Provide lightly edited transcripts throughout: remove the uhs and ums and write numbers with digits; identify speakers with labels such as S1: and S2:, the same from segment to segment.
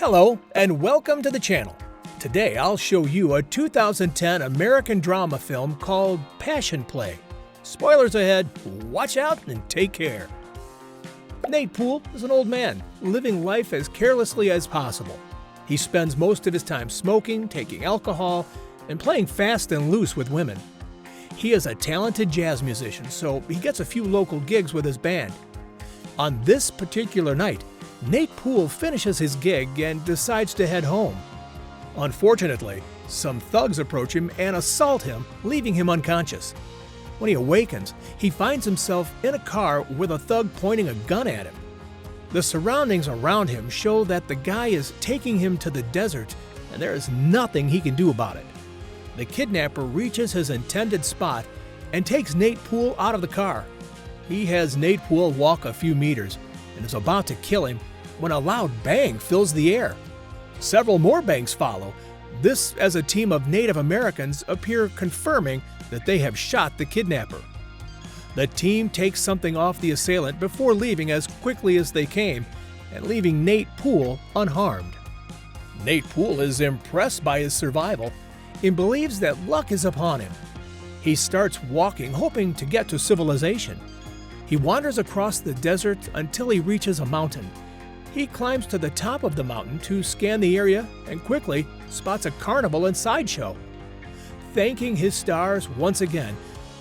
S1: Hello and welcome to the channel. Today I'll show you a 2010 American drama film called Passion Play. Spoilers ahead, watch out and take care. Nate Poole is an old man, living life as carelessly as possible. He spends most of his time smoking, taking alcohol, and playing fast and loose with women. He is a talented jazz musician, so he gets a few local gigs with his band. On this particular night, Nate Poole finishes his gig and decides to head home. Unfortunately, some thugs approach him and assault him, leaving him unconscious. When he awakens, he finds himself in a car with a thug pointing a gun at him. The surroundings around him show that the guy is taking him to the desert and there is nothing he can do about it. The kidnapper reaches his intended spot and takes Nate Poole out of the car. He has Nate Poole walk a few meters and is about to kill him when a loud bang fills the air. Several more bangs follow, this as a team of Native Americans appear confirming that they have shot the kidnapper. The team takes something off the assailant before leaving as quickly as they came and leaving Nate Poole unharmed. Nate Poole is impressed by his survival and believes that luck is upon him. He starts walking, hoping to get to civilization. He wanders across the desert until he reaches a mountain. He climbs to the top of the mountain to scan the area and quickly spots a carnival and sideshow. Thanking his stars once again,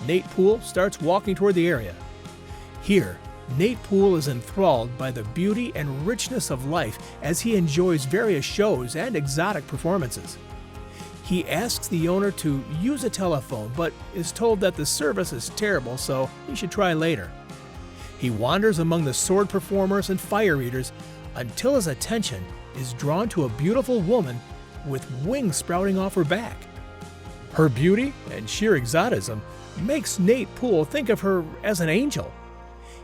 S1: Nate Poole starts walking toward the area. Here, Nate Poole is enthralled by the beauty and richness of life as he enjoys various shows and exotic performances. He asks the owner to use a telephone, but is told that the service is terrible, so he should try later. He wanders among the sword performers and fire eaters until his attention is drawn to a beautiful woman with wings sprouting off her back. Her beauty and sheer exotism makes Nate Poole think of her as an angel.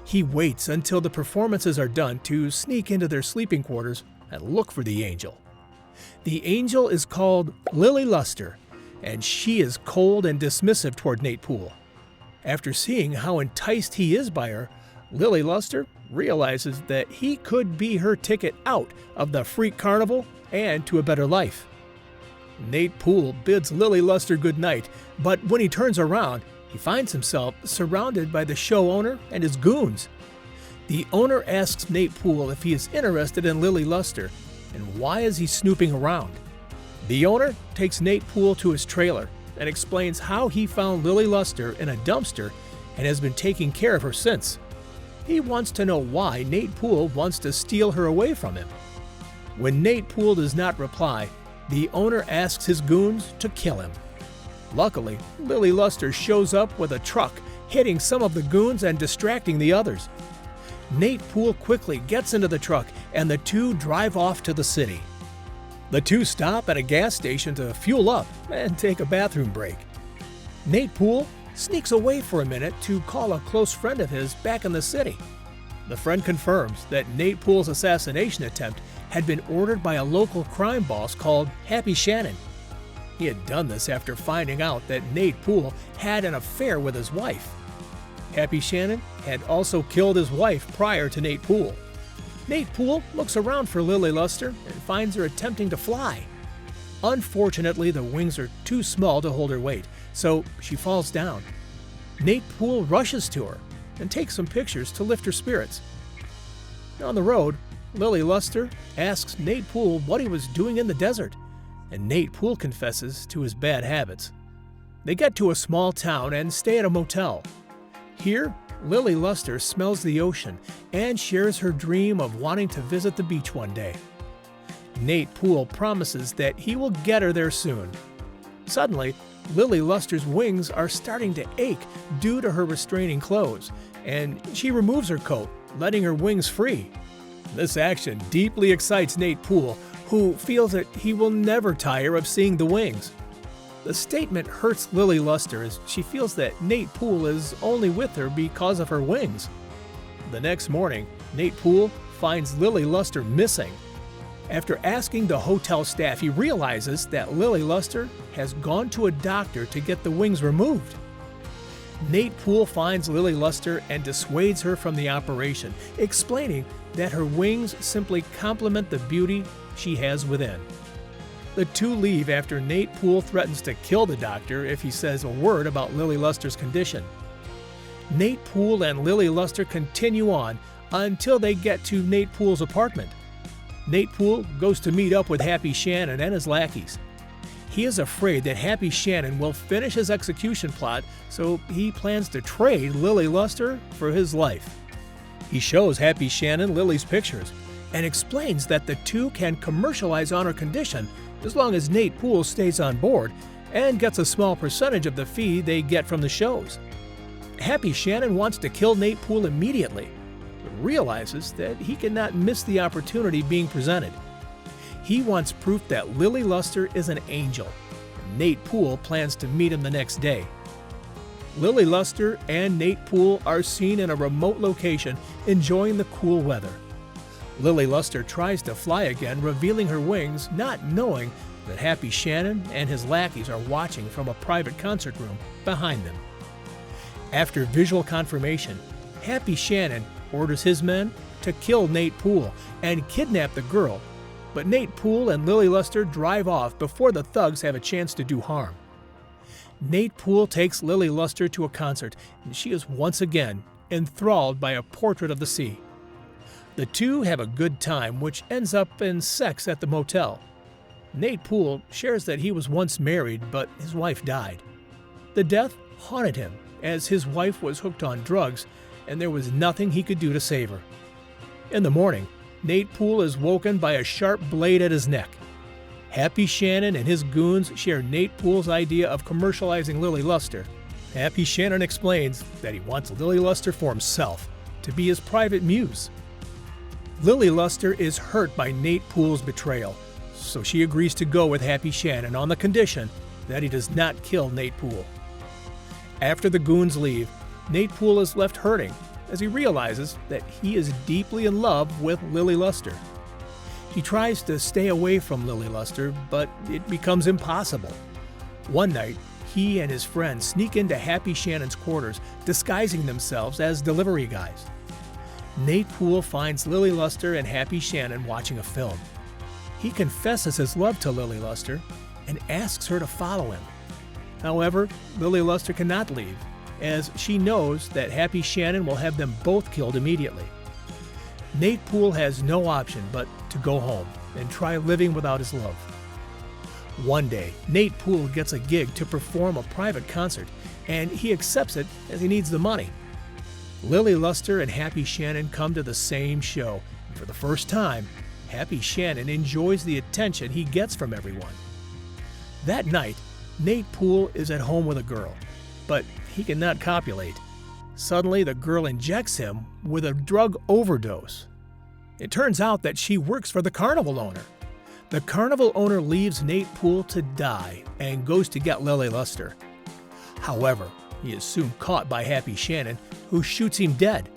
S1: He waits until the performances are done to sneak into their sleeping quarters and look for the angel. The angel is called Lily Luster, and she is cold and dismissive toward Nate Poole. After seeing how enticed he is by her, Lily Luster realizes that he could be her ticket out of the freak carnival and to a better life. Nate Poole bids Lily Luster goodnight, but when he turns around, he finds himself surrounded by the show owner and his goons. The owner asks Nate Poole if he is interested in Lily Luster and why is he snooping around. The owner takes Nate Poole to his trailer and explains how he found Lily Luster in a dumpster and has been taking care of her since. He wants to know why Nate Poole wants to steal her away from him. When Nate Poole does not reply, the owner asks his goons to kill him. Luckily, Lily Luster shows up with a truck, hitting some of the goons and distracting the others. Nate Poole quickly gets into the truck and the two drive off to the city. The two stop at a gas station to fuel up and take a bathroom break. Nate Poole sneaks away for a minute to call a close friend of his back in the city. The friend confirms that Nate Poole's assassination attempt had been ordered by a local crime boss called Happy Shannon. He had done this after finding out that Nate Poole had an affair with his wife. Happy Shannon had also killed his wife prior to Nate Poole. Nate Poole looks around for Lily Luster and finds her attempting to fly. Unfortunately, the wings are too small to hold her weight, so she falls down. Nate Poole rushes to her and takes some pictures to lift her spirits. On the road, Lily Luster asks Nate Poole what he was doing in the desert, and Nate Poole confesses to his bad habits. They get to a small town and stay at a motel. Here, Lily Luster smells the ocean and shares her dream of wanting to visit the beach one day. Nate Poole promises that he will get her there soon. Suddenly, Lily Luster's wings are starting to ache due to her restraining clothes, and she removes her coat, letting her wings free. This action deeply excites Nate Poole, who feels that he will never tire of seeing the wings. The statement hurts Lily Luster as she feels that Nate Poole is only with her because of her wings. The next morning, Nate Poole finds Lily Luster missing. After asking the hotel staff, he realizes that Lily Luster has gone to a doctor to get the wings removed. Nate Poole finds Lily Luster and dissuades her from the operation, explaining that her wings simply complement the beauty she has within. The two leave after Nate Poole threatens to kill the doctor if he says a word about Lily Luster's condition. Nate Poole and Lily Luster continue on until they get to Nate Poole's apartment. Nate Poole goes to meet up with Happy Shannon and his lackeys. He is afraid that Happy Shannon will finish his execution plot, so he plans to trade Lily Luster for his life. He shows Happy Shannon Lily's pictures and explains that the two can commercialize on her condition as long as Nate Poole stays on board and gets a small percentage of the fee they get from the shows. Happy Shannon wants to kill Nate Poole immediately, but realizes that he cannot miss the opportunity being presented. He wants proof that Lily Luster is an angel, and Nate Poole plans to meet him the next day. Lily Luster and Nate Poole are seen in a remote location enjoying the cool weather. Lily Luster tries to fly again, revealing her wings, not knowing that Happy Shannon and his lackeys are watching from a private concert room behind them. After visual confirmation, Happy Shannon orders his men to kill Nate Poole and kidnap the girl, but Nate Poole and Lily Luster drive off before the thugs have a chance to do harm. Nate Poole takes Lily Luster to a concert, and she is once again enthralled by a portrait of the sea. The two have a good time, which ends up in sex at the motel. Nate Poole shares that he was once married, but his wife died. The death haunted him, as his wife was hooked on drugs, and there was nothing he could do to save her. In the morning, Nate Poole is woken by a sharp blade at his neck. Happy Shannon and his goons share Nate Poole's idea of commercializing Lily Luster. Happy Shannon explains that he wants Lily Luster for himself, to be his private muse. Lily Luster is hurt by Nate Poole's betrayal, so she agrees to go with Happy Shannon on the condition that he does not kill Nate Poole. After the goons leave, Nate Poole is left hurting as he realizes that he is deeply in love with Lily Luster. He tries to stay away from Lily Luster, but it becomes impossible. One night, he and his friends sneak into Happy Shannon's quarters, disguising themselves as delivery guys. Nate Poole finds Lily Luster and Happy Shannon watching a film. He confesses his love to Lily Luster and asks her to follow him. However, Lily Luster cannot leave, as she knows that Happy Shannon will have them both killed immediately. Nate Poole has no option but to go home and try living without his love. One day, Nate Poole gets a gig to perform a private concert, and he accepts it as he needs the money. Lily Luster and Happy Shannon come to the same show, and for the first time, Happy Shannon enjoys the attention he gets from everyone. That night, Nate Poole is at home with a girl, but he cannot copulate. Suddenly, the girl injects him with a drug overdose. It turns out that she works for the carnival owner. The carnival owner leaves Nate Poole to die and goes to get Lily Luster. However, he is soon caught by Happy Shannon, who shoots him dead.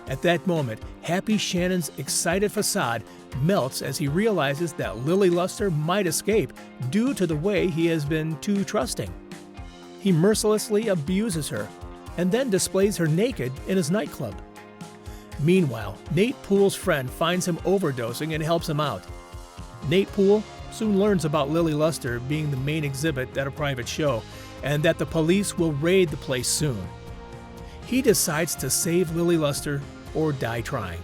S1: At that moment, Happy Shannon's excited facade melts as he realizes that Lily Luster might escape due to the way he has been too trusting. He mercilessly abuses her and then displays her naked in his nightclub. Meanwhile, Nate Poole's friend finds him overdosing and helps him out. Nate Poole soon learns about Lily Luster being the main exhibit at a private show and that the police will raid the place soon. He decides to save Lily Luster or die trying.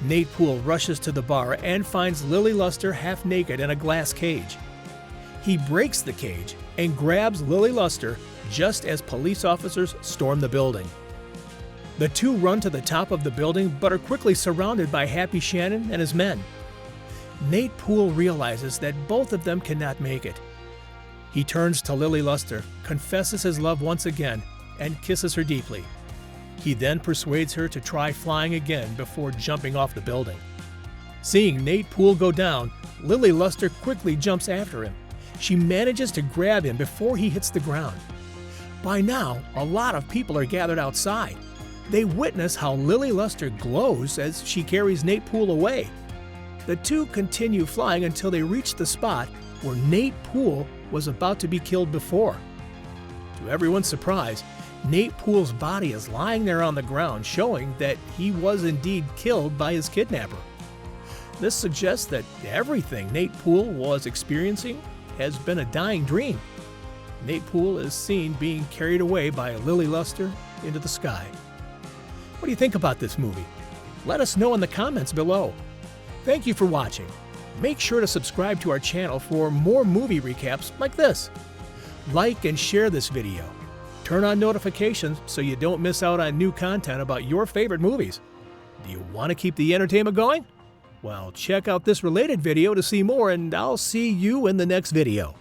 S1: Nate Poole rushes to the bar and finds Lily Luster half naked in a glass cage. He breaks the cage and grabs Lily Luster just as police officers storm the building. The two run to the top of the building but are quickly surrounded by Happy Shannon and his men. Nate Poole realizes that both of them cannot make it. He turns to Lily Luster, confesses his love once again, and kisses her deeply. He then persuades her to try flying again before jumping off the building. Seeing Nate Poole go down, Lily Luster quickly jumps after him. She manages to grab him before he hits the ground. By now, a lot of people are gathered outside. They witness how Lily Luster glows as she carries Nate Poole away. The two continue flying until they reach the spot where Nate Poole was about to be killed before. To everyone's surprise, Nate Poole's body is lying there on the ground, showing that he was indeed killed by his kidnapper. This suggests that everything Nate Poole was experiencing has been a dying dream. Nate Poole is seen being carried away by Lily Luster into the sky. What do you think about this movie? Let us know in the comments below. Thank you for watching. Make sure to subscribe to our channel for more movie recaps like this. Like and share this video. Turn on notifications so you don't miss out on new content about your favorite movies. Do you want to keep the entertainment going? Well, check out this related video to see more, and I'll see you in the next video.